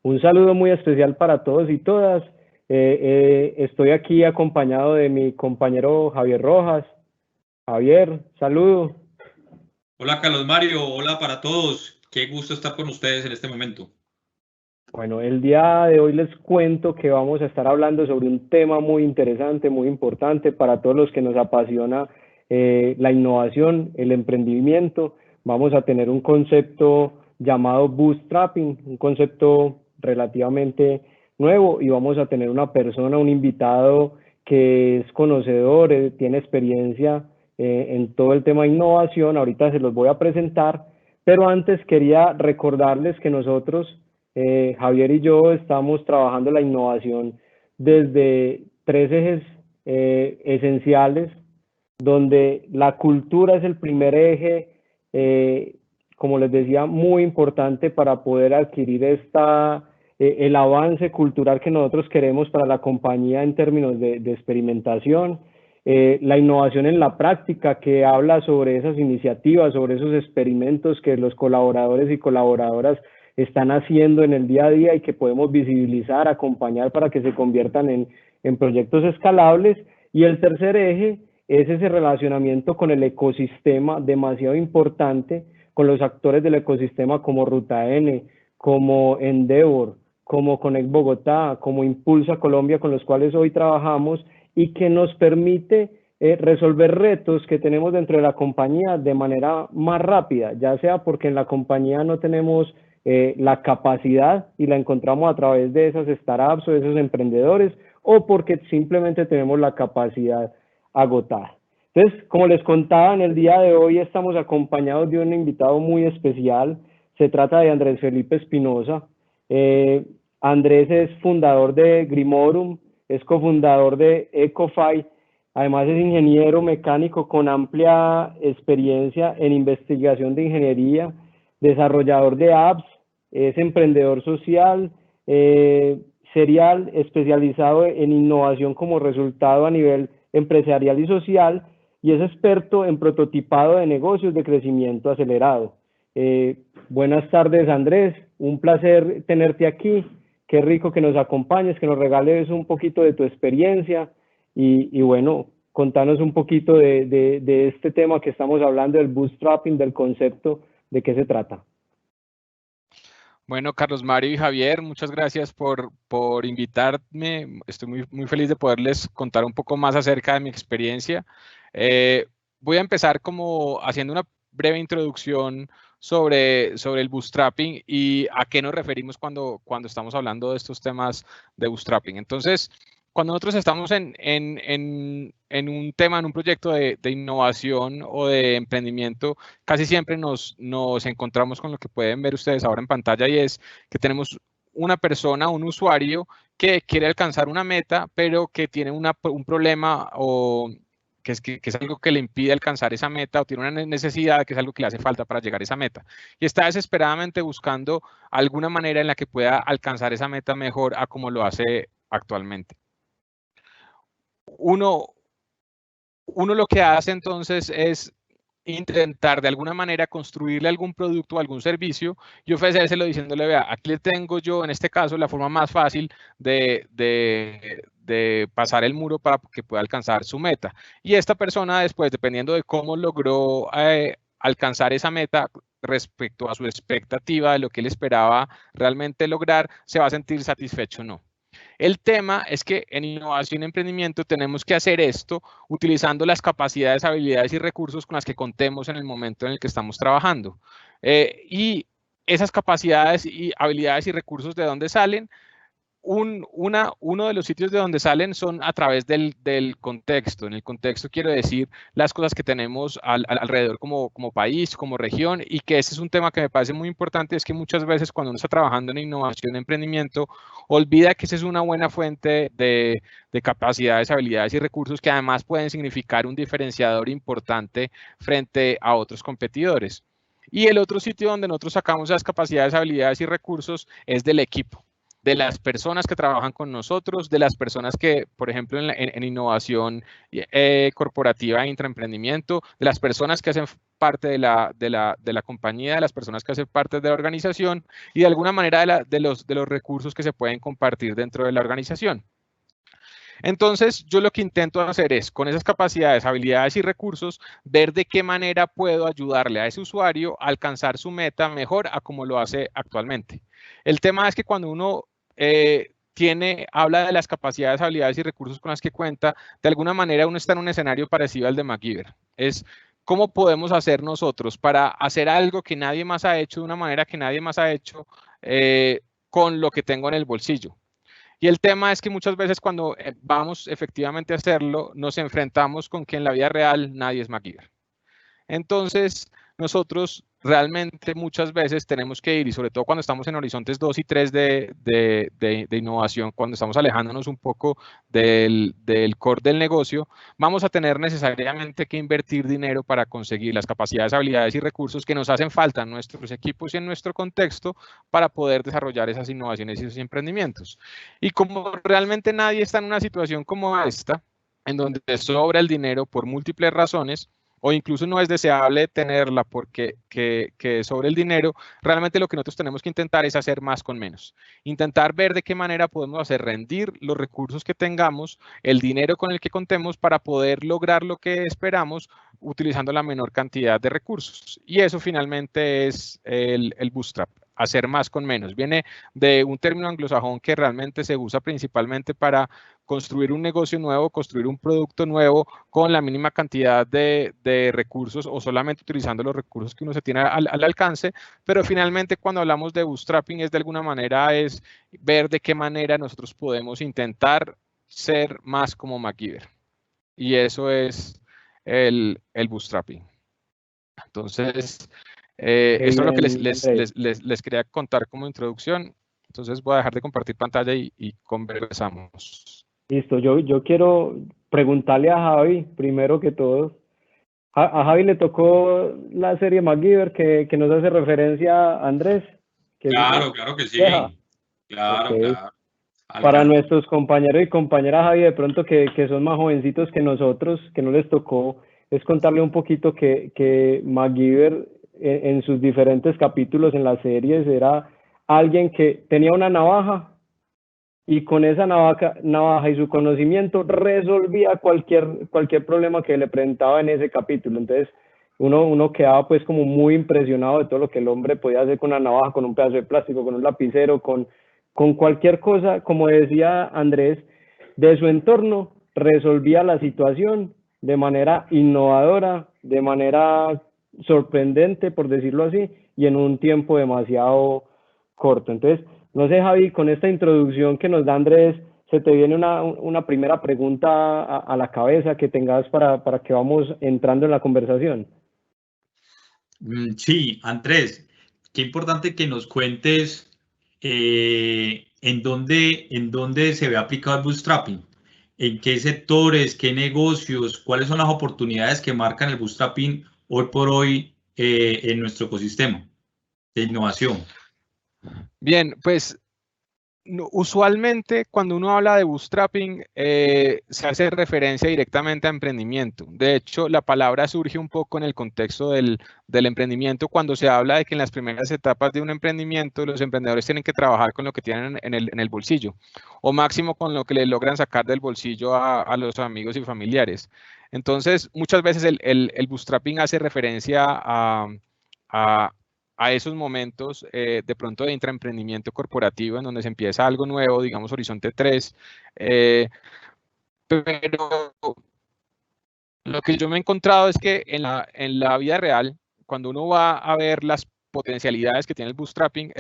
Un saludo muy especial para todos y todas. Estoy aquí acompañado de mi compañero Javier Rojas. Javier, saludo. Hola Carlos Mario, hola para todos. Qué gusto estar con ustedes en este momento. Bueno, el día de hoy les cuento que vamos a estar hablando sobre un tema muy interesante, muy importante para todos los que nos apasiona la innovación, el emprendimiento. Vamos a tener un concepto llamado bootstrapping, un concepto relativamente nuevo, y vamos a tener una persona, un invitado que es conocedor, tiene experiencia en todo el tema de innovación. Ahorita se los voy a presentar, pero antes quería recordarles que nosotros, Javier y yo, estamos trabajando la innovación desde tres ejes esenciales, donde la cultura es el primer eje, como les decía, muy importante para poder adquirir el avance cultural que nosotros queremos para la compañía en términos de experimentación. La innovación en la práctica, que habla sobre esas iniciativas, sobre esos experimentos que los colaboradores y colaboradoras están haciendo en el día a día y que podemos visibilizar, acompañar para que se conviertan en proyectos escalables. Y el tercer eje es ese relacionamiento con el ecosistema, demasiado importante, con los actores del ecosistema como Ruta N, como Endeavor, como Connect Bogotá, como Impulsa Colombia, con los cuales hoy trabajamos, y que nos permite resolver retos que tenemos dentro de la compañía de manera más rápida, ya sea porque en la compañía no tenemos la capacidad y la encontramos a través de esas startups o de esos emprendedores, o porque simplemente tenemos la capacidad agotada. Entonces, como les contaba, en el día de hoy estamos acompañados de un invitado muy especial. Se trata de Andrés Felipe Espinosa. Andrés es fundador de Grimorum, es cofundador de Ecofy, además es ingeniero mecánico con amplia experiencia en investigación de ingeniería, desarrollador de apps, es emprendedor social, serial, especializado en innovación como resultado a nivel empresarial y social, y es experto en prototipado de negocios de crecimiento acelerado. Buenas tardes, Andrés, un placer tenerte aquí. Qué rico que nos acompañes, que nos regales un poquito de tu experiencia y bueno, contanos un poquito de este tema que estamos hablando, del bootstrapping, del concepto, de qué se trata. Bueno, Carlos Mario y Javier, muchas gracias por invitarme. Estoy muy feliz de poderles contar un poco más acerca de mi experiencia. Voy a empezar como haciendo una breve introducción sobre el bootstrapping y a qué nos referimos cuando estamos hablando de estos temas de bootstrapping. Entonces, cuando nosotros estamos en un tema, en un proyecto de innovación o de emprendimiento, casi siempre nos encontramos con lo que pueden ver ustedes ahora en pantalla, y es que tenemos una persona, un usuario que quiere alcanzar una meta, pero que tiene un problema o que es algo que le impide alcanzar esa meta, o tiene una necesidad que es algo que le hace falta para llegar a esa meta. Y está desesperadamente buscando alguna manera en la que pueda alcanzar esa meta mejor a como lo hace actualmente. Uno lo que hace entonces es intentar de alguna manera construirle algún producto o algún servicio y ofrecérselo diciéndole: vea, aquí le tengo yo, en este caso, la forma más fácil de pasar el muro para que pueda alcanzar su meta. Y esta persona después, dependiendo de cómo logró alcanzar esa meta respecto a su expectativa de lo que él esperaba realmente lograr, se va a sentir satisfecho o no. El tema es que en innovación y emprendimiento tenemos que hacer esto utilizando las capacidades, habilidades y recursos con las que contemos en el momento en el que estamos trabajando. Y esas capacidades y habilidades y recursos, ¿de dónde salen? Uno de los sitios de donde salen son a través del contexto. En el contexto quiero decir las cosas que tenemos alrededor como país, como región, y que ese es un tema que me parece muy importante. Es que muchas veces cuando uno está trabajando en innovación, emprendimiento, olvida que esa es una buena fuente de capacidades, habilidades y recursos que además pueden significar un diferenciador importante frente a otros competidores. Y el otro sitio donde nosotros sacamos esas capacidades, habilidades y recursos es del equipo. de las personas que trabajan con nosotros, de las personas que, por ejemplo, en innovación corporativa e intraemprendimiento, de las personas que hacen parte de la compañía, de las personas que hacen parte de la organización y de alguna manera de los recursos que se pueden compartir dentro de la organización. Entonces, yo lo que intento hacer es, con esas capacidades, habilidades y recursos, ver de qué manera puedo ayudarle a ese usuario a alcanzar su meta mejor a como lo hace actualmente. El tema es que cuando uno habla de las capacidades, habilidades y recursos con las que cuenta, de alguna manera uno está en un escenario parecido al de MacGyver. Es cómo podemos hacer nosotros para hacer algo que nadie más ha hecho de una manera que nadie más ha hecho con lo que tengo en el bolsillo. Y el tema es que muchas veces cuando vamos efectivamente a hacerlo, nos enfrentamos con que en la vida real nadie es MacGyver. Entonces, nosotros realmente muchas veces tenemos que ir, y sobre todo cuando estamos en horizontes 2 y 3 de innovación, cuando estamos alejándonos un poco del core del negocio, vamos a tener necesariamente que invertir dinero para conseguir las capacidades, habilidades y recursos que nos hacen falta en nuestros equipos y en nuestro contexto para poder desarrollar esas innovaciones y esos emprendimientos. Y como realmente nadie está en una situación como esta, en donde sobra el dinero por múltiples razones, o incluso no es deseable tenerla porque sobre el dinero, realmente lo que nosotros tenemos que intentar es hacer más con menos. Intentar ver de qué manera podemos hacer rendir los recursos que tengamos, el dinero con el que contemos para poder lograr lo que esperamos utilizando la menor cantidad de recursos. Y eso finalmente es el bootstrap. Hacer más con menos. Viene de un término anglosajón que realmente se usa principalmente para construir un negocio nuevo, construir un producto nuevo con la mínima cantidad de recursos o solamente utilizando los recursos que uno se tiene al alcance, pero finalmente cuando hablamos de bootstrapping es de alguna manera es ver de qué manera nosotros podemos intentar ser más como MacGyver. Y eso es el bootstrapping. Entonces, esto es lo que les quería contar como introducción. Entonces voy a dejar de compartir pantalla y conversamos. Listo, yo quiero preguntarle a Javi, primero que todo. A Javi le tocó la serie MacGyver que nos hace referencia a Andrés. Claro que sí. Claro, okay. Claro. Para nuestros compañeros y compañeras, Javi, de pronto que son más jovencitos que nosotros, que no les tocó, es contarle un poquito que MacGyver en sus diferentes capítulos en las series era alguien que tenía una navaja y con esa navaja y su conocimiento resolvía cualquier problema que le presentaba en ese capítulo. Entonces uno quedaba pues como muy impresionado de todo lo que el hombre podía hacer con una navaja, con un pedazo de plástico, con un lapicero, con cualquier cosa, como decía Andrés, de su entorno, resolvía la situación de manera innovadora, de manera sorprendente, por decirlo así, y en un tiempo demasiado corto. Entonces, no sé, Javi, con esta introducción que nos da Andrés, ¿se te viene una primera pregunta a la cabeza que tengas para que vamos entrando en la conversación? Sí, Andrés, qué importante que nos cuentes en dónde se ve aplicado el bootstrapping, en qué sectores, qué negocios, cuáles son las oportunidades que marcan el bootstrapping hoy por hoy en nuestro ecosistema de innovación. Bien, pues usualmente cuando uno habla de bootstrapping se hace referencia directamente a emprendimiento. De hecho, la palabra surge un poco en el contexto del emprendimiento cuando se habla de que en las primeras etapas de un emprendimiento los emprendedores tienen que trabajar con lo que tienen en el bolsillo o máximo con lo que le logran sacar del bolsillo a los amigos y familiares. Entonces, muchas veces el bootstrapping hace referencia a esos momentos de pronto de intraemprendimiento corporativo en donde se empieza algo nuevo, digamos Horizonte 3, pero lo que yo me he encontrado es que en la vida real, cuando uno va a ver las potencialidades que tiene el bootstrapping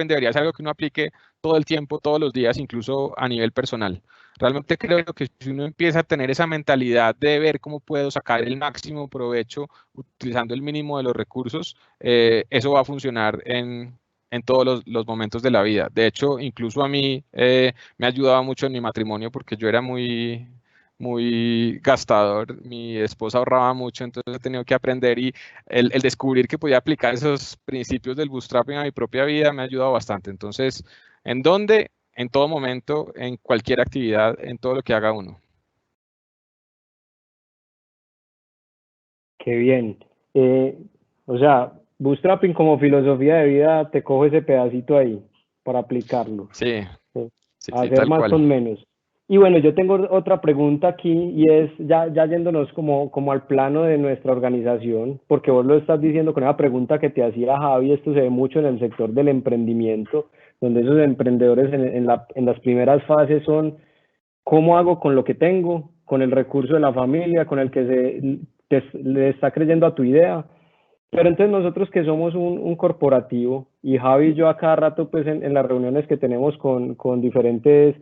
debería ser algo que uno aplique todo el tiempo, todos los días, incluso a nivel personal. Realmente creo que si uno empieza a tener esa mentalidad de ver cómo puedo sacar el máximo provecho utilizando el mínimo de los recursos, eso va a funcionar en todos los momentos de la vida. De hecho, incluso a mí me ha ayudado mucho en mi matrimonio porque yo era muy gastador, mi esposa ahorraba mucho, entonces he tenido que aprender y el descubrir que podía aplicar esos principios del bootstrapping a mi propia vida me ha ayudado bastante. Entonces, ¿en dónde? en todo momento, en cualquier actividad, en todo lo que haga uno. Qué bien. O sea, bootstrapping como filosofía de vida, te cojo ese pedacito ahí para aplicarlo. Sí, Hacer tal más cual. con menos. Y bueno, yo tengo otra pregunta aquí y es ya yéndonos como al plano de nuestra organización, porque vos lo estás diciendo con esa pregunta que te hacía Javi, esto se ve mucho en el sector del emprendimiento, donde esos emprendedores en las primeras fases son, ¿cómo hago con lo que tengo, con el recurso de la familia, con el que le está creyendo a tu idea? Pero entonces nosotros que somos un corporativo, y Javi y yo a cada rato pues en las reuniones que tenemos con diferentes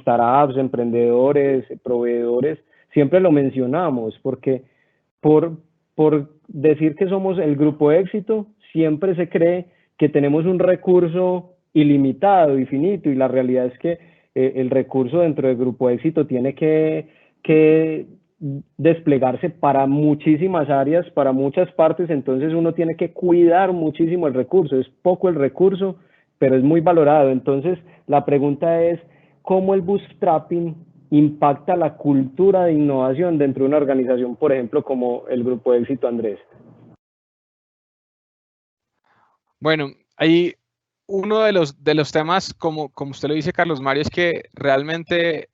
startups, emprendedores, proveedores, siempre lo mencionamos, porque por decir que somos el grupo de éxito, siempre se cree que tenemos un recurso ilimitado y finito, y la realidad es que el recurso dentro del grupo de éxito tiene que desplegarse para muchísimas áreas, para muchas partes, entonces uno tiene que cuidar muchísimo el recurso, es poco el recurso, pero es muy valorado. Entonces la pregunta es, ¿cómo el bootstrapping impacta la cultura de innovación dentro de una organización, por ejemplo, como el Grupo de Éxito Andrés? Bueno, ahí uno de los temas, como usted lo dice, Carlos Mario, es que realmente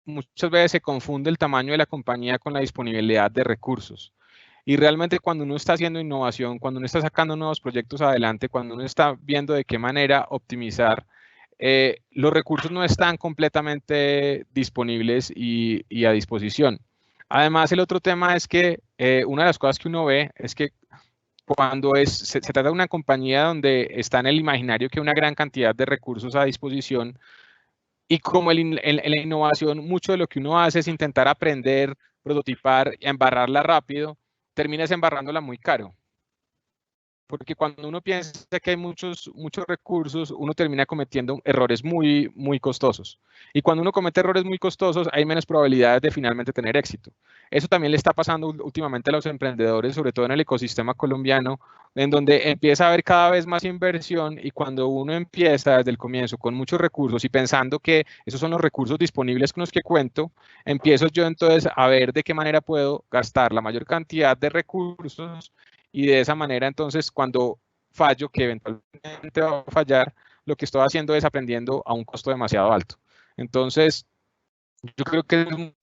muchas veces se confunde el tamaño de la compañía con la disponibilidad de recursos. Y realmente cuando uno está haciendo innovación, cuando uno está sacando nuevos proyectos adelante, cuando uno está viendo de qué manera optimizar, los recursos no están completamente disponibles y a disposición. Además, el otro tema es que una de las cosas que uno ve es que cuando se trata de una compañía donde está en el imaginario que hay una gran cantidad de recursos a disposición, y como en la innovación, mucho de lo que uno hace es intentar aprender, prototipar y embarrarla rápido, terminas embarrándola muy caro. Porque cuando uno piensa que hay muchos recursos, uno termina cometiendo errores muy, muy costosos. Y cuando uno comete errores muy costosos, hay menos probabilidades de finalmente tener éxito. Eso también le está pasando últimamente a los emprendedores, sobre todo en el ecosistema colombiano, en donde empieza a haber cada vez más inversión, y cuando uno empieza desde el comienzo con muchos recursos y pensando que esos son los recursos disponibles con los que cuento, empiezo yo entonces a ver de qué manera puedo gastar la mayor cantidad de recursos, y de esa manera entonces cuando fallo, que eventualmente va a fallar, lo que estoy haciendo es aprendiendo a un costo demasiado alto. Entonces, yo creo que es muy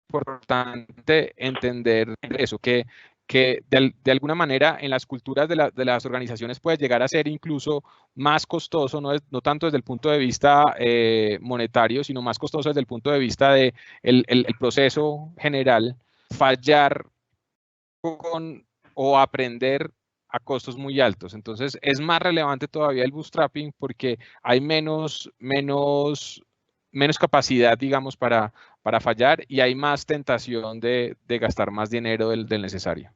importante entender eso, que de alguna manera en las culturas de las organizaciones puede llegar a ser incluso más costoso, no tanto desde el punto de vista monetario, sino más costoso desde el punto de vista de el proceso general, fallar o aprender a costos muy altos. Entonces es más relevante todavía el bootstrapping porque hay menos capacidad, digamos, para fallar, y hay más tentación de gastar más dinero del necesario.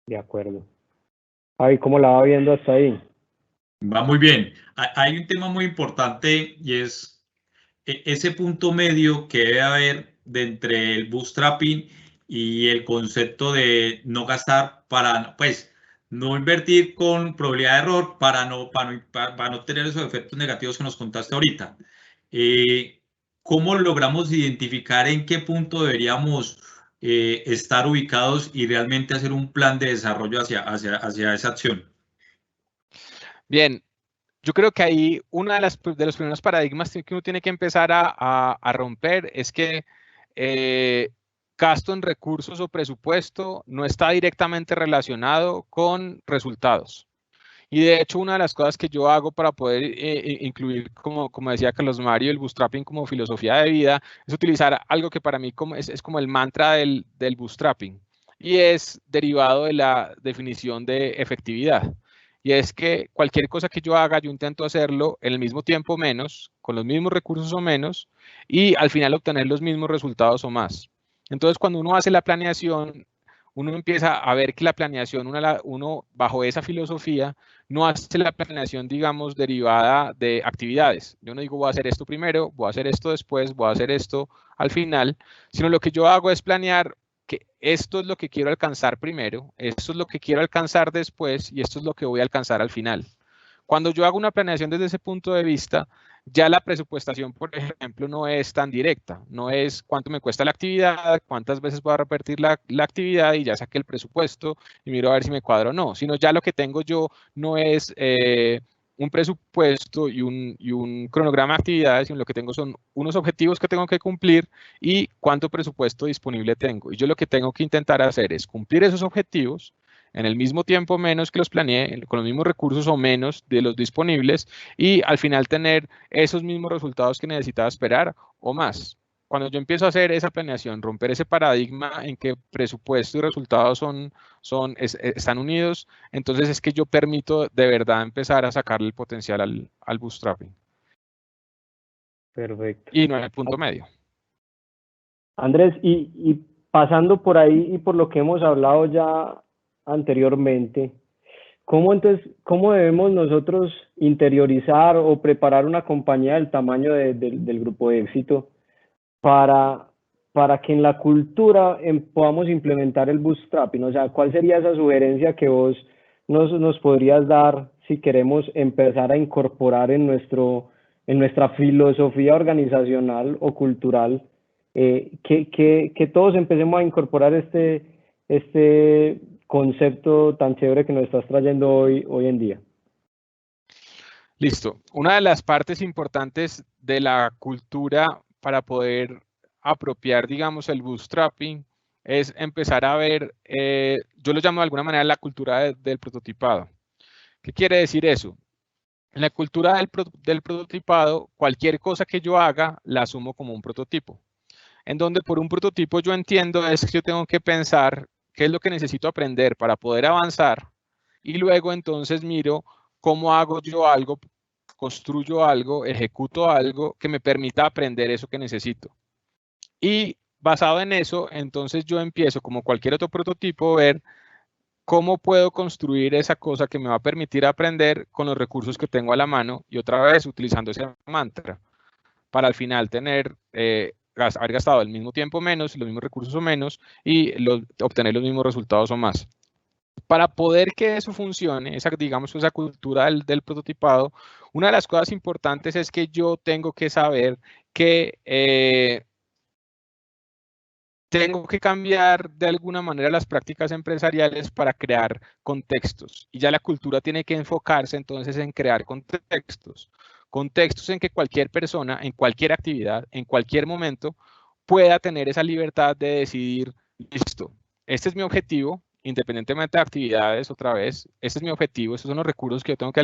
De acuerdo. Javi, ¿cómo la va viendo hasta ahí? Va muy bien. Hay un tema muy importante y es ese punto medio que debe haber entre el bootstrapping y el concepto de no gastar para, pues, no invertir con probabilidad de error para no tener esos efectos negativos que nos contaste ahorita. ¿Cómo logramos identificar en qué punto deberíamos estar ubicados y realmente hacer un plan de desarrollo hacia esa acción? Bien, yo creo que ahí uno de los primeros paradigmas que uno tiene que empezar a romper es que gasto en recursos o presupuesto no está directamente relacionado con resultados. Y de hecho, una de las cosas que yo hago para poder incluir, como decía Carlos Mario, el bootstrapping como filosofía de vida, es utilizar algo que para mí es como el mantra del bootstrapping, y es derivado de la definición de efectividad. Y es que cualquier cosa que yo haga, yo intento hacerlo en el mismo tiempo menos, con los mismos recursos o menos, y al final obtener los mismos resultados o más. Entonces, cuando uno hace la planeación, uno empieza a ver que la planeación, uno bajo esa filosofía, no hace la planeación, digamos, derivada de actividades. Yo no digo voy a hacer esto primero, voy a hacer esto después, voy a hacer esto al final, sino lo que yo hago es planear que esto es lo que quiero alcanzar primero, esto es lo que quiero alcanzar después y esto es lo que voy a alcanzar al final. Cuando yo hago una planeación desde ese punto de vista, ya la presupuestación, por ejemplo, no es tan directa, no es cuánto me cuesta la actividad, cuántas veces voy a repetir la actividad y ya saqué el presupuesto y miro a ver si me cuadro o no, sino ya lo que tengo yo no es un presupuesto y un cronograma de actividades, sino lo que tengo son unos objetivos que tengo que cumplir y cuánto presupuesto disponible tengo. Y yo lo que tengo que intentar hacer es cumplir esos objetivos en el mismo tiempo menos que los planeé, con los mismos recursos o menos de los disponibles, y al final tener esos mismos resultados que necesitaba esperar o más. Cuando yo empiezo a hacer esa planeación, romper ese paradigma en que presupuesto y resultados están unidos, entonces es que yo permito de verdad empezar a sacarle el potencial al bootstrapping. Perfecto. Y no en el punto medio. Andrés, y pasando por ahí y por lo que hemos hablado ya anteriormente, ¿cómo debemos nosotros interiorizar o preparar una compañía del tamaño del grupo de éxito para que en la cultura podamos implementar el bootstrapping? O sea, ¿cuál sería esa sugerencia que vos nos podrías dar si queremos empezar a incorporar en nuestra filosofía organizacional o cultural, que todos empecemos a incorporar este concepto tan chévere que nos estás trayendo hoy en día? Listo. Una de las partes importantes de la cultura para poder apropiar, digamos, el bootstrapping es empezar a ver, yo lo llamo de alguna manera la cultura del prototipado. ¿Qué quiere decir eso? En la cultura del prototipado, cualquier cosa que yo haga la asumo como un prototipo. En donde por un prototipo yo entiendo es que yo tengo que pensar qué es lo que necesito aprender para poder avanzar y luego entonces miro cómo hago yo algo, construyo algo, ejecuto algo que me permita aprender eso que necesito. Y basado en eso, entonces yo empiezo, como cualquier otro prototipo, a ver cómo puedo construir esa cosa que me va a permitir aprender con los recursos que tengo a la mano y otra vez utilizando ese mantra para al final tener, haber gastado el mismo tiempo menos, los mismos recursos o menos y obtener los mismos resultados o más. Para poder que eso funcione, digamos, esa cultura del prototipado, una de las cosas importantes es que yo tengo que saber que tengo que cambiar de alguna manera las prácticas empresariales para crear contextos. Y ya la cultura tiene que enfocarse entonces en crear contextos. Contextos en que cualquier persona, en cualquier actividad, en cualquier momento, pueda tener esa libertad de decidir, listo, este es mi objetivo, independientemente de actividades, otra vez, este es mi objetivo, estos son los recursos que yo tengo que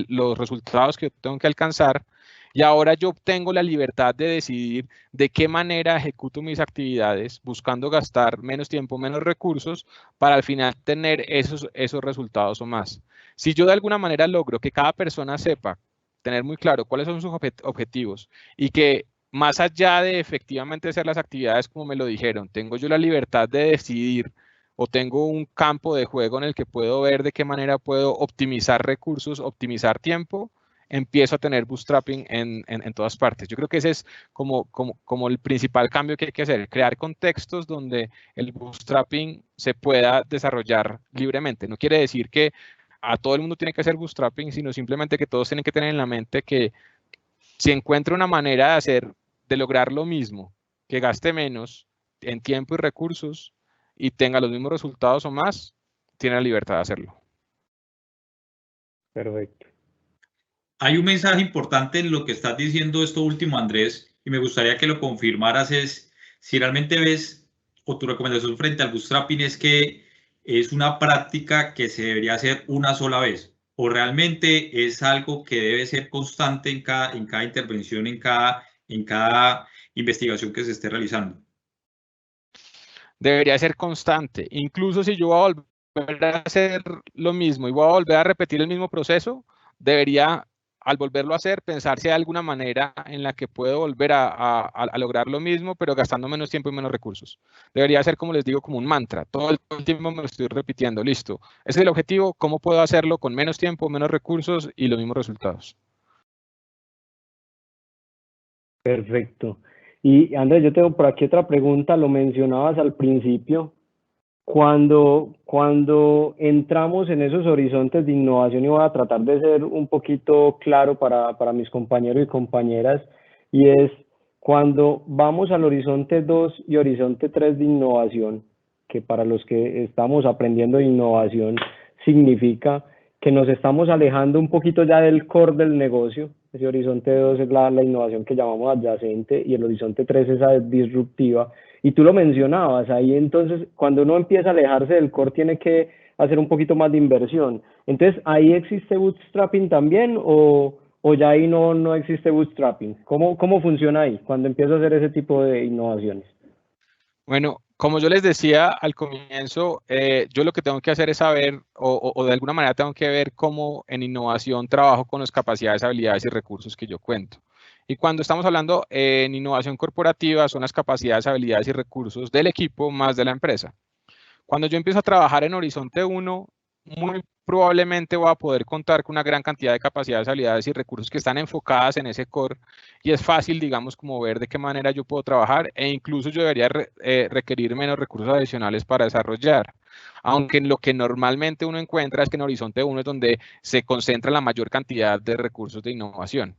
los resultados que yo tengo que alcanzar, y ahora yo tengo la libertad de decidir de qué manera ejecuto mis actividades, buscando gastar menos tiempo, menos recursos, para al final tener esos resultados o más. Si yo de alguna manera logro que cada persona sepa, tener muy claro cuáles son sus objetivos y que más allá de efectivamente hacer las actividades como me lo dijeron, tengo yo la libertad de decidir o tengo un campo de juego en el que puedo ver de qué manera puedo optimizar recursos, optimizar tiempo, empiezo a tener bootstrapping en todas partes. Yo creo que ese es como el principal cambio que hay que hacer, crear contextos donde el bootstrapping se pueda desarrollar libremente. No quiere decir que a todo el mundo tiene que hacer bootstrapping, sino simplemente que todos tienen que tener en la mente que si encuentra una manera de lograr lo mismo, que gaste menos en tiempo y recursos y tenga los mismos resultados o más, tiene la libertad de hacerlo. Perfecto. Hay un mensaje importante en lo que estás diciendo esto último, Andrés, y me gustaría que lo confirmaras, es si realmente ves o tu recomendación frente al bootstrapping es que es una práctica que se debería hacer una sola vez, o realmente es algo que debe ser constante en cada intervención, en cada investigación que se esté realizando. Debería ser constante. Incluso si yo voy a volver a hacer lo mismo y voy a volver a repetir el mismo proceso, debería, al volverlo a hacer, pensar si hay alguna manera en la que puedo volver a lograr lo mismo, pero gastando menos tiempo y menos recursos. Debería ser, como les digo, como un mantra. Todo el tiempo me lo estoy repitiendo. Listo. Ese es el objetivo. ¿Cómo puedo hacerlo con menos tiempo, menos recursos y los mismos resultados? Perfecto. Y Andrés, yo tengo por aquí otra pregunta, lo mencionabas al principio, cuando entramos en esos horizontes de innovación, y voy a tratar de ser un poquito claro para mis compañeros y compañeras, y es cuando vamos al horizonte 2 y horizonte 3 de innovación, que para los que estamos aprendiendo de innovación significa que nos estamos alejando un poquito ya del core del negocio. Ese horizonte 2 es la innovación que llamamos adyacente, y el horizonte 3 es esa disruptiva. Y tú lo mencionabas, ahí entonces cuando uno empieza a alejarse del core tiene que hacer un poquito más de inversión. Entonces, ¿ahí existe bootstrapping también o ya ahí no existe bootstrapping? ¿Cómo funciona ahí cuando empiezo a hacer ese tipo de innovaciones? Bueno, como yo les decía al comienzo, yo lo que tengo que hacer es saber, o de alguna manera tengo que ver cómo en innovación trabajo con las capacidades, habilidades y recursos que yo cuento. Y cuando estamos hablando en innovación corporativa, son las capacidades, habilidades y recursos del equipo más de la empresa. Cuando yo empiezo a trabajar en Horizonte 1, muy probablemente voy a poder contar con una gran cantidad de capacidades, habilidades y recursos que están enfocadas en ese core, y es fácil, digamos, como ver de qué manera yo puedo trabajar, e incluso yo debería requerir menos recursos adicionales para desarrollar. Aunque lo que normalmente uno encuentra es que en Horizonte 1 es donde se concentra la mayor cantidad de recursos de innovación.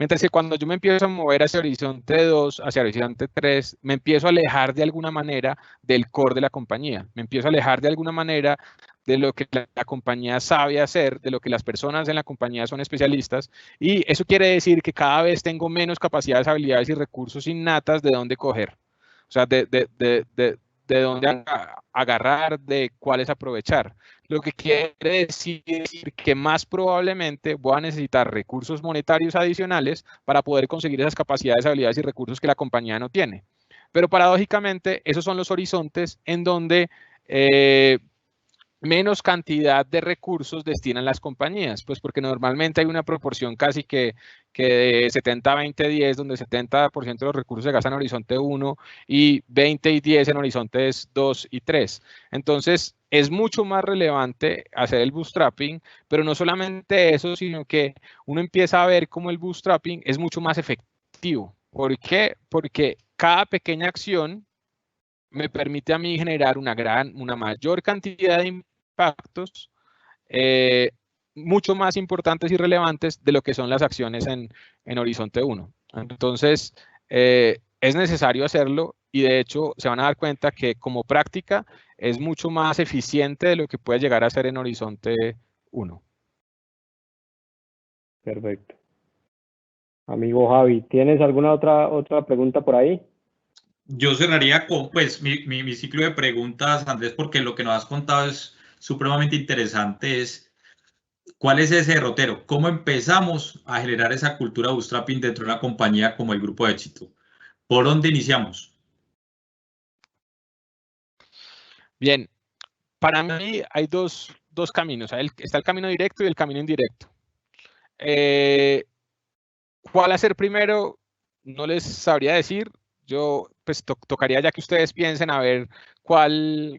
Mientras que cuando yo me empiezo a mover hacia horizonte 2, hacia horizonte 3, me empiezo a alejar de alguna manera del core de la compañía. Me empiezo a alejar de alguna manera de lo que la compañía sabe hacer, de lo que las personas en la compañía son especialistas. Y eso quiere decir que cada vez tengo menos capacidades, habilidades y recursos innatas de dónde coger. O sea, de dónde agarrar, de cuáles aprovechar. Lo que quiere decir que más probablemente voy a necesitar recursos monetarios adicionales para poder conseguir esas capacidades, habilidades y recursos que la compañía no tiene. Pero paradójicamente, esos son los horizontes en donde menos cantidad de recursos destinan las compañías, pues porque normalmente hay una proporción casi que de 70-20-10, donde 70% de los recursos se gastan en horizonte 1 y 20 y 10 en horizontes 2 y 3. Entonces, es mucho más relevante hacer el bootstrapping, pero no solamente eso, sino que uno empieza a ver cómo el bootstrapping es mucho más efectivo. ¿Por qué? Porque cada pequeña acción me permite a mí generar una mayor cantidad de impactos mucho más importantes y relevantes de lo que son las acciones en Horizonte 1. Entonces, es necesario hacerlo, y de hecho se van a dar cuenta que como práctica es mucho más eficiente de lo que puede llegar a ser en Horizonte 1. Perfecto. Amigo Javi, ¿tienes alguna otra pregunta por ahí? Yo cerraría con pues mi ciclo de preguntas, Andrés, porque lo que nos has contado es supremamente interesante. ¿Cuál es ese derrotero? ¿Cómo empezamos a generar esa cultura bootstrapping dentro de una compañía como el Grupo de Éxito? ¿Por dónde iniciamos? Bien, para mí hay dos caminos. Está el camino directo y el camino indirecto. ¿Cuál hacer primero? No les sabría decir. Yo, pues, tocaría ya que ustedes piensen a ver cuál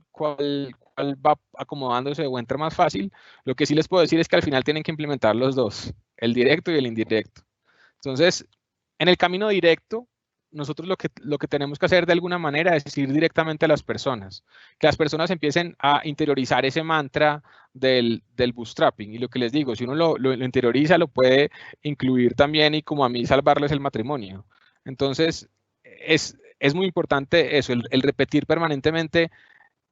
va acomodándose o entra más fácil. Lo que sí les puedo decir es que al final tienen que implementar los dos, el directo y el indirecto. Entonces, en el camino directo, nosotros lo que tenemos que hacer de alguna manera es ir directamente a las personas, que las personas empiecen a interiorizar ese mantra del bootstrapping. Y lo que les digo, si uno lo interioriza, lo puede incluir también, y como a mí, salvarles el matrimonio. Entonces, es muy importante eso, el repetir permanentemente,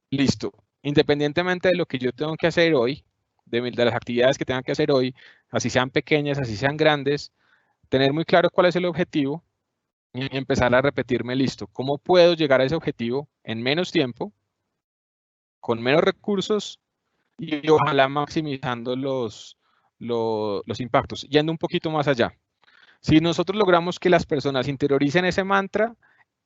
listo, independientemente de lo que yo tengo que hacer hoy, de las actividades que tenga que hacer hoy, así sean pequeñas, así sean grandes, tener muy claro cuál es el objetivo y empezar a repetirme, listo, ¿cómo puedo llegar a ese objetivo en menos tiempo, con menos recursos y ojalá maximizando los impactos? Yendo un poquito más allá. Si nosotros logramos que las personas interioricen ese mantra,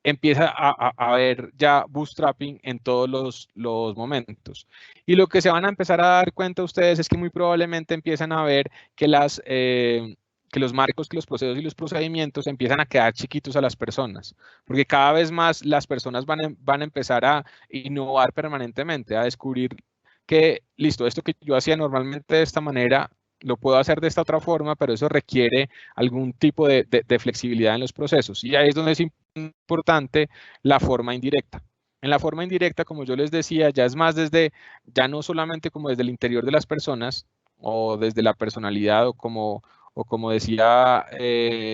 empieza a haber ya bootstrapping en todos los momentos. Y lo que se van a empezar a dar cuenta ustedes es que muy probablemente empiezan a ver que que los marcos, que los procesos y los procedimientos empiezan a quedar chiquitos a las personas, porque cada vez más las personas van a empezar a innovar permanentemente, a descubrir que, listo, esto que yo hacía normalmente de esta manera, lo puedo hacer de esta otra forma, pero eso requiere algún tipo de flexibilidad en los procesos. Y ahí es donde es importante la forma indirecta. En la forma indirecta, como yo les decía, ya es más ya no solamente como desde el interior de las personas o desde la personalidad o como decía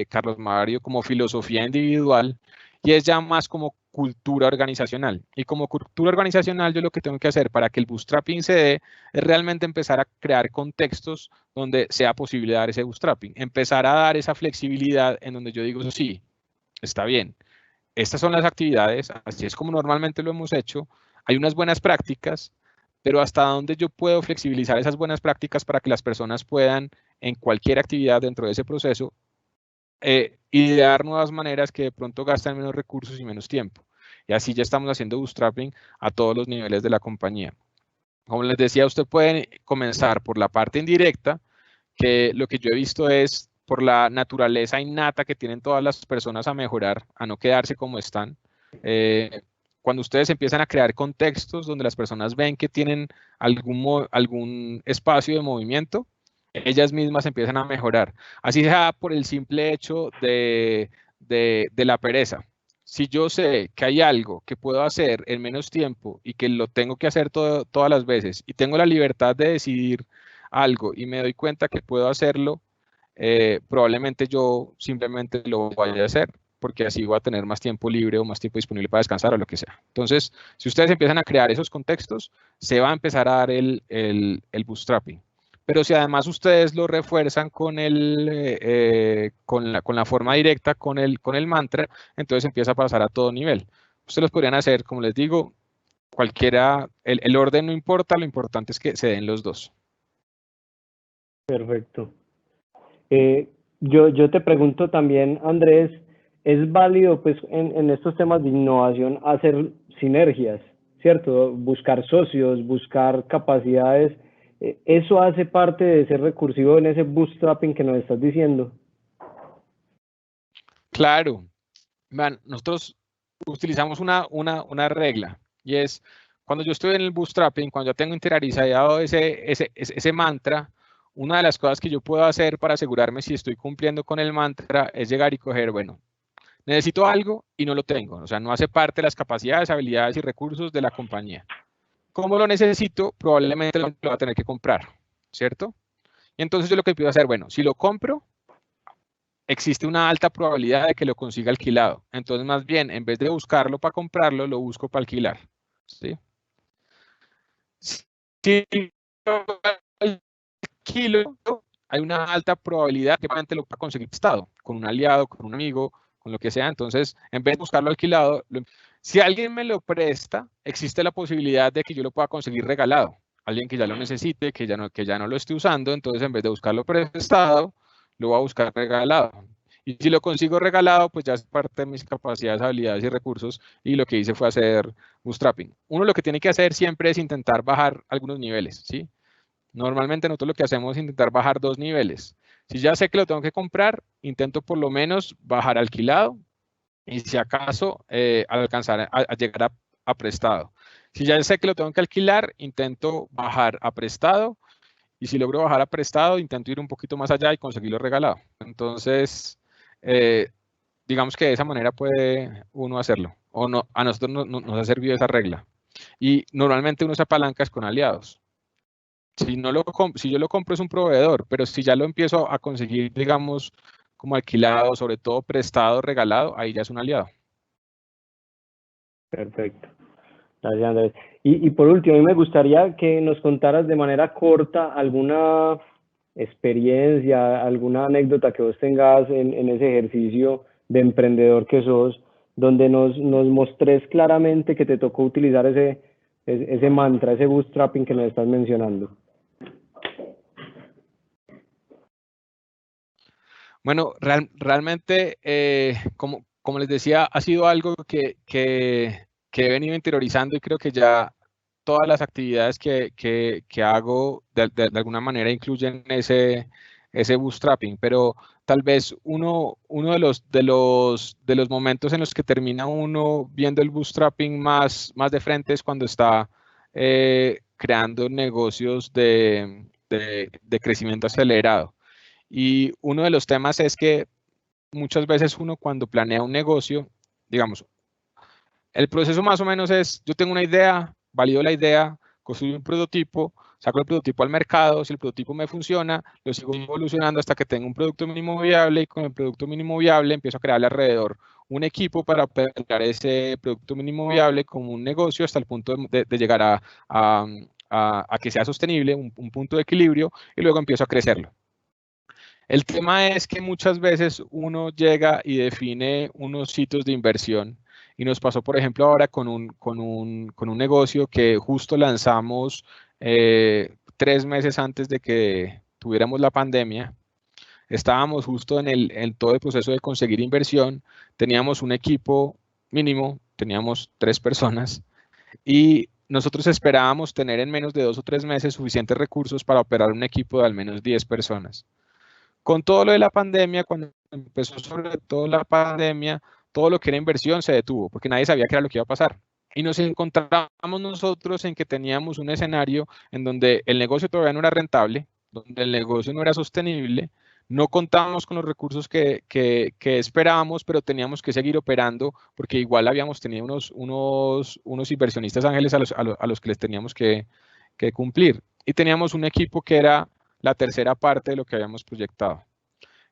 Carlos Mario, como filosofía individual, y es ya más como cultura organizacional. Y como cultura organizacional, yo lo que tengo que hacer para que el bootstrapping se dé es realmente empezar a crear contextos donde sea posible dar ese bootstrapping, empezar a dar esa flexibilidad en donde yo digo, sí, está bien. Estas son las actividades, así es como normalmente lo hemos hecho. Hay unas buenas prácticas, pero hasta dónde yo puedo flexibilizar esas buenas prácticas para que las personas puedan, en cualquier actividad dentro de ese proceso, idear nuevas maneras que de pronto gastan menos recursos y menos tiempo. Y así ya estamos haciendo bootstrapping a todos los niveles de la compañía. Como les decía, usted puede comenzar por la parte indirecta, que lo que yo he visto es por la naturaleza innata que tienen todas las personas a mejorar, a no quedarse como están. Cuando ustedes empiezan a crear contextos donde las personas ven que tienen algún espacio de movimiento, ellas mismas empiezan a mejorar. Así sea por el simple hecho de la pereza. Si yo sé que hay algo que puedo hacer en menos tiempo y que lo tengo que hacer todas las veces y tengo la libertad de decidir algo y me doy cuenta que puedo hacerlo, probablemente yo simplemente lo vaya a hacer porque así voy a tener más tiempo libre o más tiempo disponible para descansar o lo que sea. Entonces, si ustedes empiezan a crear esos contextos, se va a empezar a dar el bootstrapping. Pero si además ustedes lo refuerzan con la forma directa, con el mantra, entonces empieza a pasar a todo nivel. Ustedes los podrían hacer, como les digo, cualquiera, el orden no importa, lo importante es que se den los dos. Perfecto. Yo te pregunto también, Andrés, ¿es válido pues en estos temas de innovación hacer sinergias, ¿cierto? Buscar socios, buscar capacidades. ¿Eso hace parte de ser recursivo en ese bootstrapping que nos estás diciendo? Claro. Man, nosotros utilizamos una regla y es cuando yo estoy en el bootstrapping, cuando yo tengo interiorizado ese mantra, una de las cosas que yo puedo hacer para asegurarme si estoy cumpliendo con el mantra es llegar y coger, bueno, necesito algo y no lo tengo, o sea, no hace parte de las capacidades, habilidades y recursos de la compañía. ¿Cómo lo necesito? Probablemente lo voy a tener que comprar, ¿cierto? Y entonces yo lo que puedo hacer, bueno, si lo compro, existe una alta probabilidad de que lo consiga alquilado. Entonces, más bien, en vez de buscarlo para comprarlo, lo busco para alquilar. ¿Sí? Si lo alquilo, hay una alta probabilidad que realmente lo pueda conseguir prestado, con un aliado, con un amigo, con lo que sea. Entonces, en vez de buscarlo alquilado, si alguien me lo presta, existe la posibilidad de que yo lo pueda conseguir regalado. Alguien que ya lo necesite, que ya no lo esté usando, entonces en vez de buscarlo prestado, lo voy a buscar regalado. Y si lo consigo regalado, pues ya es parte de mis capacidades, habilidades y recursos, y lo que hice fue hacer bootstrapping. Uno lo que tiene que hacer siempre es intentar bajar algunos niveles, ¿sí? Normalmente nosotros lo que hacemos es intentar bajar 2 niveles. Si ya sé que lo tengo que comprar, intento por lo menos bajar alquilado, y si acaso alcanzar a llegar a prestado. Si ya sé que lo tengo que alquilar, intento bajar a prestado, y si logro bajar a prestado, intento ir un poquito más allá y conseguirlo regalado. Entonces, digamos que de esa manera puede uno hacerlo. O no, a nosotros nos ha servido esa regla. Y normalmente uno se apalanca con aliados. Si yo lo compro es un proveedor, pero si ya lo empiezo a conseguir, digamos, como alquilado, sobre todo prestado, regalado, ahí ya es un aliado. Perfecto. Gracias, Andrés. Y por último, a mí me gustaría que nos contaras de manera corta alguna experiencia, alguna anécdota que vos tengas en ese ejercicio de emprendedor que sos, donde nos mostres claramente que te tocó utilizar ese mantra, ese bootstrapping que nos estás mencionando. Bueno, realmente, como les decía, ha sido algo que he venido interiorizando y creo que ya todas las actividades que hago de alguna manera incluyen ese bootstrapping, pero tal vez uno de los momentos en los que termina uno viendo el bootstrapping más de frente es cuando está creando negocios de crecimiento acelerado. Y uno de los temas es que muchas veces uno cuando planea un negocio, digamos, El proceso más o menos es, yo tengo una idea, valido la idea, construyo un prototipo, saco el prototipo al mercado, si el prototipo me funciona, lo sigo evolucionando hasta que tenga un producto mínimo viable y con el producto mínimo viable empiezo a crearle alrededor un equipo para operar ese producto mínimo viable como un negocio hasta el punto de llegar a que sea sostenible, un punto de equilibrio, y luego empiezo a crecerlo. El tema es que muchas veces uno llega y define unos hitos de inversión y nos pasó, por ejemplo, ahora con un negocio que justo lanzamos 3 meses antes de que tuviéramos la pandemia. Estábamos justo en todo el proceso de conseguir inversión, teníamos un equipo mínimo, teníamos 3 personas y nosotros esperábamos tener en menos de 2 o 3 meses suficientes recursos para operar un equipo de al menos 10 personas. Con todo lo de la pandemia, cuando empezó sobre todo la pandemia, todo lo que era inversión se detuvo, porque nadie sabía qué era lo que iba a pasar. Y nos encontramos nosotros en que teníamos un escenario en donde el negocio todavía no era rentable, donde el negocio no era sostenible, no contábamos con los recursos que esperábamos, pero teníamos que seguir operando porque igual habíamos tenido unos inversionistas ángeles a los que les teníamos que cumplir. Y teníamos un equipo que era la tercera parte de lo que habíamos proyectado.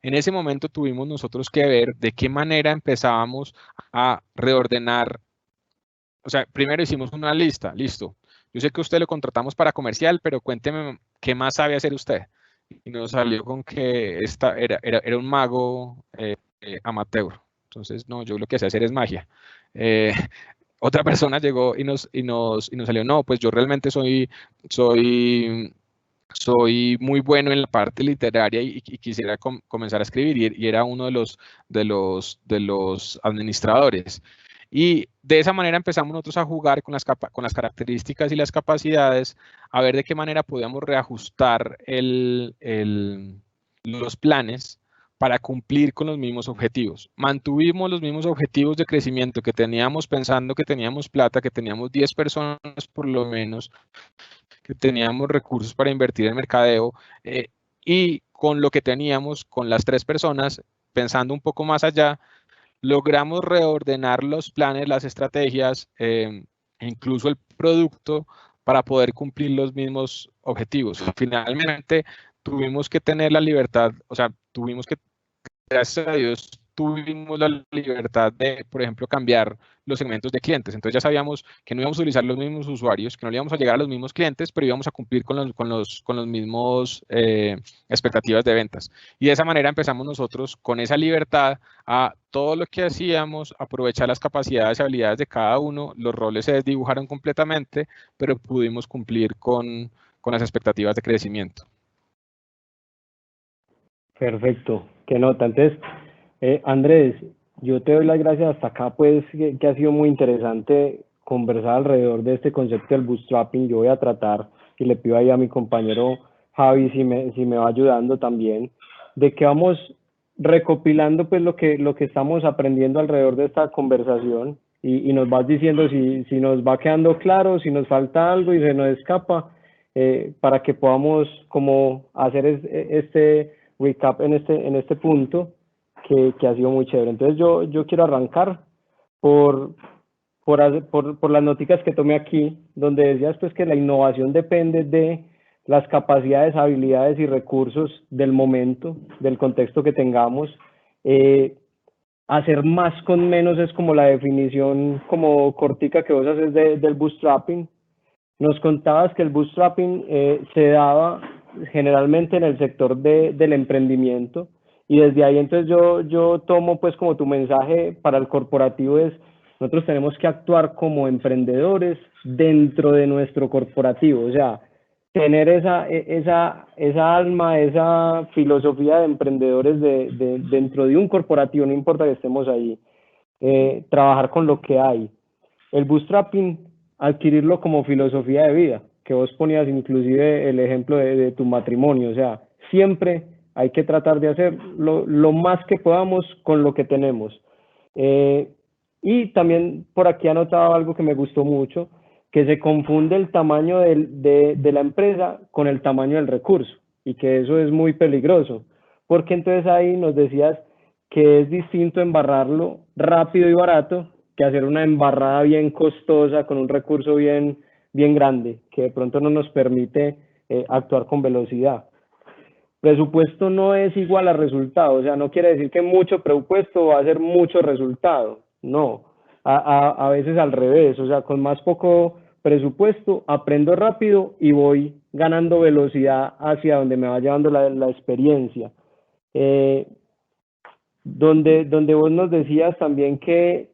En ese momento tuvimos nosotros que ver de qué manera empezábamos a reordenar. O sea, primero hicimos una lista, listo. Yo sé que usted lo contratamos para comercial, pero cuénteme qué más sabe hacer usted. Y nos salió con que era un mago amateur. Entonces, no, yo lo que sé hacer es magia. Otra persona llegó y nos salió, no, pues yo realmente soy muy bueno en la parte literaria y quisiera comenzar a escribir y era uno de los administradores. Y de esa manera empezamos nosotros a jugar con las características y las capacidades, a ver de qué manera podíamos reajustar los planes para cumplir con los mismos objetivos. Mantuvimos los mismos objetivos de crecimiento que teníamos pensando que teníamos plata, que teníamos 10 personas por lo menos, que teníamos recursos para invertir en mercadeo y con lo que teníamos, con las 3 personas, pensando un poco más allá, logramos reordenar los planes, las estrategias, incluso el producto para poder cumplir los mismos objetivos. Finalmente, tuvimos que tener la libertad, o sea, gracias a Dios, tuvimos la libertad de, por ejemplo, cambiar los segmentos de clientes. Entonces ya sabíamos que no íbamos a utilizar los mismos usuarios, que no le íbamos a llegar a los mismos clientes, pero íbamos a cumplir con los mismos expectativas de ventas. Y de esa manera empezamos nosotros con esa libertad a todo lo que hacíamos, aprovechar las capacidades y habilidades de cada uno, los roles se desdibujaron completamente, pero pudimos cumplir con las expectativas de crecimiento. Perfecto, qué nota. Entonces, Andrés, yo te doy las gracias hasta acá, pues, que ha sido muy interesante conversar alrededor de este concepto del bootstrapping. Yo voy a tratar, y le pido ahí a mi compañero Javi si me va ayudando también, de que vamos recopilando pues lo que estamos aprendiendo alrededor de esta conversación y nos vas diciendo si nos va quedando claro, si nos falta algo y se nos escapa, para que podamos como hacer este recap en este punto que ha sido muy chévere. Entonces yo quiero arrancar por las noticas que tomé aquí, donde decías pues que la innovación depende de las capacidades, habilidades y recursos del momento, del contexto que tengamos. Hacer más con menos es como la definición como cortica que vos haces del bootstrapping. Nos contabas que el bootstrapping se daba generalmente en el sector del emprendimiento y desde ahí entonces yo tomo pues como tu mensaje para el corporativo es nosotros tenemos que actuar como emprendedores dentro de nuestro corporativo, o sea, tener esa alma, esa filosofía de emprendedores dentro de un corporativo, no importa que estemos ahí, trabajar con lo que hay. El bootstrapping, adquirirlo como filosofía de vida, que vos ponías inclusive el ejemplo de tu matrimonio, o sea, siempre hay que tratar de hacer lo más que podamos con lo que tenemos. Y también por aquí anotaba algo que me gustó mucho, que se confunde el tamaño de la empresa con el tamaño del recurso, y que eso es muy peligroso, porque entonces ahí nos decías que es distinto embarrarlo rápido y barato que hacer una embarrada bien costosa con un recurso bien grande, que de pronto no nos permite actuar con velocidad. Presupuesto no es igual a resultado, o sea, no quiere decir que mucho presupuesto va a ser mucho resultado, no, a veces al revés, o sea, con más poco presupuesto aprendo rápido y voy ganando velocidad hacia donde me va llevando la experiencia. Donde vos nos decías también que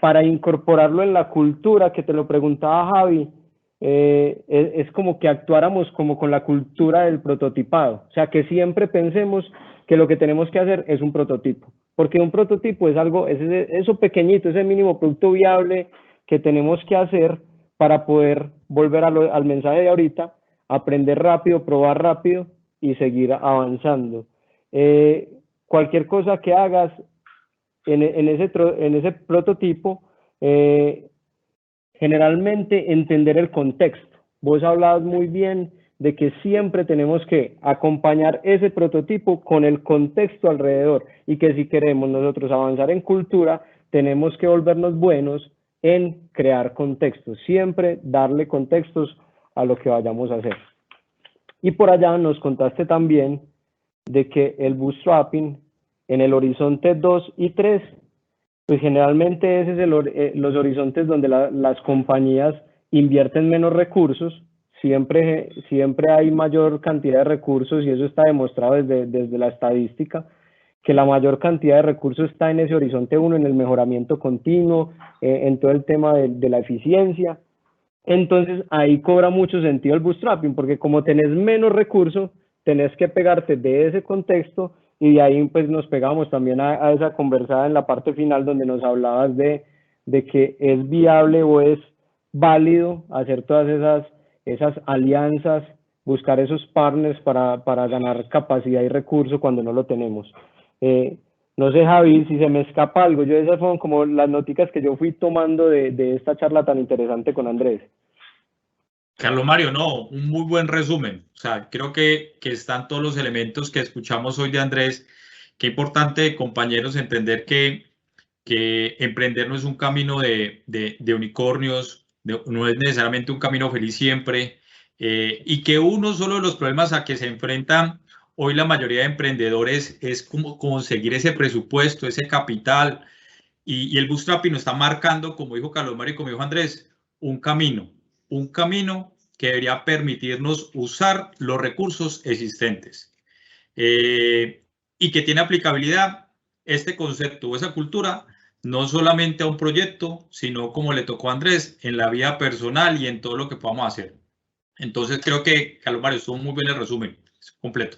para incorporarlo en la cultura, que te lo preguntaba Javi, es como que actuáramos como con la cultura del prototipado, o sea, que siempre pensemos que lo que tenemos que hacer es un prototipo, porque un prototipo es algo, es eso pequeñito, ese mínimo producto viable que tenemos que hacer para poder volver al mensaje de ahorita, aprender rápido, probar rápido y seguir avanzando. Cualquier cosa que hagas en ese prototipo, generalmente entender el contexto. Vos hablabas muy bien de que siempre tenemos que acompañar ese prototipo con el contexto alrededor y que si queremos nosotros avanzar en cultura, tenemos que volvernos buenos en crear contextos, siempre darle contextos a lo que vayamos a hacer. Y por allá nos contaste también de que el bootstrapping en el horizonte 2 y 3, pues generalmente ese es los horizontes donde las compañías invierten menos recursos, siempre hay mayor cantidad de recursos y eso está demostrado desde la estadística, que la mayor cantidad de recursos está en ese horizonte 1, en el mejoramiento continuo, en todo el tema de la eficiencia. Entonces ahí cobra mucho sentido el bootstrapping, porque como tenés menos recursos, tenés que pegarte de ese contexto y de ahí pues nos pegamos también a esa conversada en la parte final donde nos hablabas de que es viable o es válido hacer todas esas alianzas, buscar esos partners para ganar capacidad y recurso cuando no lo tenemos. No sé, Javi, si se me escapa algo. Esas fueron como las noticas que yo fui tomando de esta charla tan interesante con Andrés. Carlos Mario, no, un muy buen resumen. O sea, creo que están todos los elementos que escuchamos hoy de Andrés. Qué importante, compañeros, entender que emprender no es un camino de unicornios, no es necesariamente un camino feliz siempre, y que uno solo de los problemas a que se enfrentan hoy la mayoría de emprendedores es como conseguir ese presupuesto, ese capital, y el bootstrapping nos está marcando, como dijo Carlos Mario y como dijo Andrés, un camino que debería permitirnos usar los recursos existentes y que tiene aplicabilidad este concepto o esa cultura no solamente a un proyecto, sino como le tocó a Andrés, en la vida personal y en todo lo que podamos hacer. Entonces creo que, Carlos Mario, estuvo muy bien el resumen, es completo.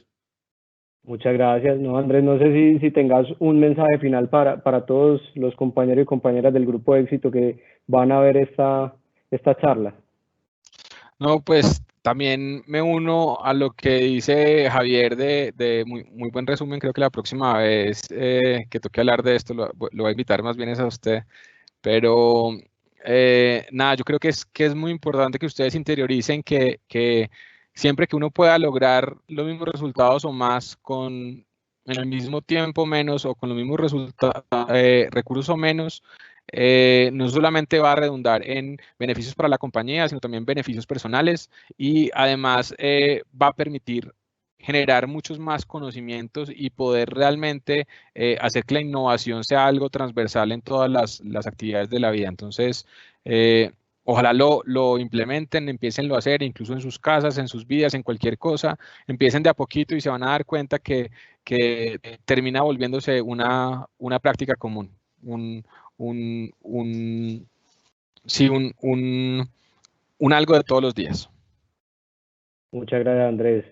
Muchas gracias. No, Andrés, no sé si tengas un mensaje final para todos los compañeros y compañeras del Grupo Éxito que van a ver esta charla. No, pues también me uno a lo que dice Javier de muy buen resumen. Creo que la próxima vez que toque hablar de esto lo voy a invitar más bien a usted. Pero nada, yo creo que es muy importante que ustedes interioricen que siempre que uno pueda lograr los mismos resultados o más en el mismo tiempo menos o con los mismos recursos o menos, no solamente va a redundar en beneficios para la compañía, sino también beneficios personales y además va a permitir generar muchos más conocimientos y poder realmente hacer que la innovación sea algo transversal en todas las actividades de la vida. Entonces, ojalá lo implementen, empiecen a hacer, incluso en sus casas, en sus vidas, en cualquier cosa, empiecen de a poquito y se van a dar cuenta que termina volviéndose una práctica común, un algo de todos los días. Muchas gracias, Andrés.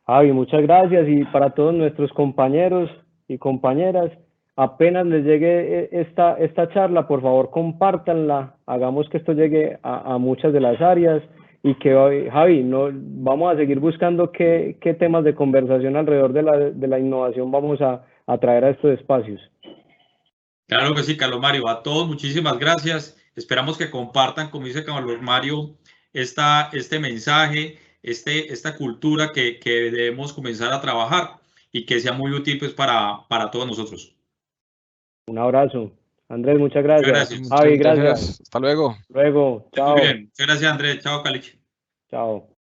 Javi, muchas gracias, y para todos nuestros compañeros y compañeras, apenas les llegue esta charla, por favor compártanla, hagamos que esto llegue a muchas de las áreas y que, Javi, vamos a seguir buscando qué temas de conversación alrededor de la innovación vamos a traer a estos espacios. Claro que sí, Carlos Mario. A todos, muchísimas gracias. Esperamos que compartan, como dice Carlos Mario, este mensaje, esta cultura que debemos comenzar a trabajar y que sea muy útil pues, para todos nosotros. Un abrazo. Andrés, muchas gracias. gracias. Javi, gracias. Hasta luego. Luego, chao. Muy bien. Muchas gracias, Andrés. Chao, Cali. Chao.